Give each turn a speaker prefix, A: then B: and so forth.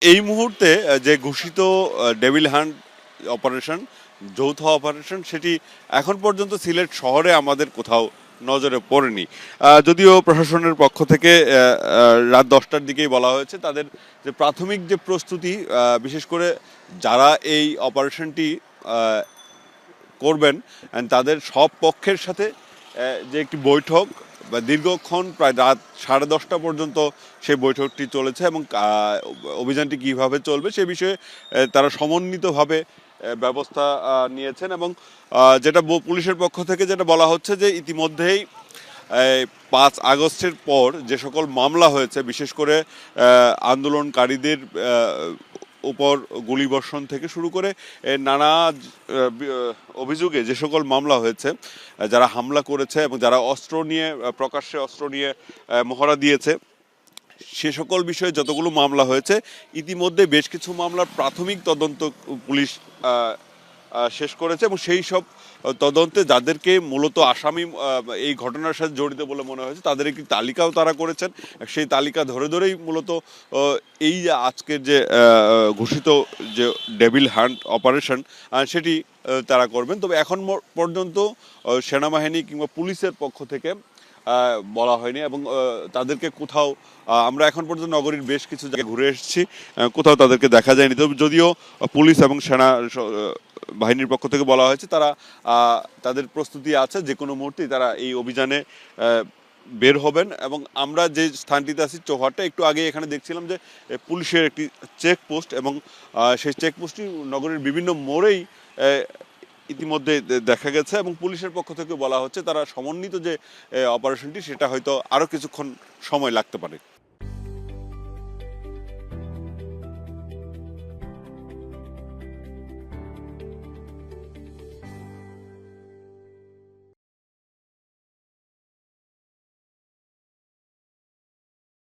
A: এই মুহূর্তে যে ঘোষিত ডেভিল হান্ট অপারেশন, যৌথ অপারেশন, সেটি এখন পর্যন্ত সিলেট শহরে আমাদের কোথাও নজরে পড়েনি। যদিও প্রশাসনের পক্ষ থেকে রাত 10টার দিকেই বলা হয়েছে তাদের যে প্রাথমিক যে প্রস্তুতি, বিশেষ করে যারা এই অপারেশনটি করবেন তাদের সব পক্ষের সাথে যে একটি বৈঠক বা দীর্ঘক্ষণ প্রায় রাত 10:30 পর্যন্ত সেই বৈঠকটি চলেছে এবং অভিযানটি কীভাবে চলবে সে বিষয়ে তারা সমন্বিতভাবে ব্যবস্থা নিয়েছেন। এবং যেটা পুলিশের পক্ষ থেকে যেটা বলা হচ্ছে যে ইতিমধ্যেই 5 আগস্টের পর যে সকল মামলা হয়েছে, বিশেষ করে আন্দোলনকারীদের উপর গুলিবর্ষণ থেকে শুরু করে নানা অভিযোগে যে সকল মামলা হয়েছে, যারা হামলা করেছে এবং যারা অস্ত্র নিয়ে প্রকাশ্যে অস্ত্র নিয়ে মহড়া দিয়েছে, সে সকল বিষয়ে যতগুলো মামলা হয়েছে ইতিমধ্যে বেশ কিছু মামলার প্রাথমিক তদন্ত পুলিশ শেষ করেছে এবং সেই সব তদন্তে যাদেরকে মূলত আসামি এই ঘটনার সাথে জড়িত বলে মনে হয়েছে তাদের একটি তালিকাও তারা করেছেন। সেই তালিকা ধরে ধরেই মূলত এই যে আজকের যে ঘোষিত যে ডেভিল হান্ট অপারেশন সেটি তারা করবেন। তবে এখন পর্যন্ত সেনাবাহিনী কিংবা পুলিশের পক্ষ থেকে বলা হয়নি এবং তাদেরকে কোথাও, আমরা এখন পর্যন্ত নগরীর বেশ কিছু জায়গায় ঘুরে এসেছি, কোথাও তাদেরকে দেখা যায়নি। তবে যদিও পুলিশ এবং সেনা বাহিনীর পক্ষ থেকে বলা হয়েছে তারা তাদের প্রস্তুতি আছে, যে কোনো মুহূর্তেই তারা এই অভিযানে বের হবেন। এবং আমরা যে স্থানটিতে আছি চৌহাট্টা, একটু আগে এখানে দেখছিলাম যে পুলিশের একটি চেকপোস্ট এবং সেই চেকপোস্টটি নগরীর বিভিন্ন মোড়েই ইতিমধ্যে দেখা গেছে এবং পুলিশের পক্ষ থেকে বলা হচ্ছে তারা সমন্বিত যে অপারেশনটি সেটা হয়তো আরও কিছুক্ষণ সময় লাগতে পারে।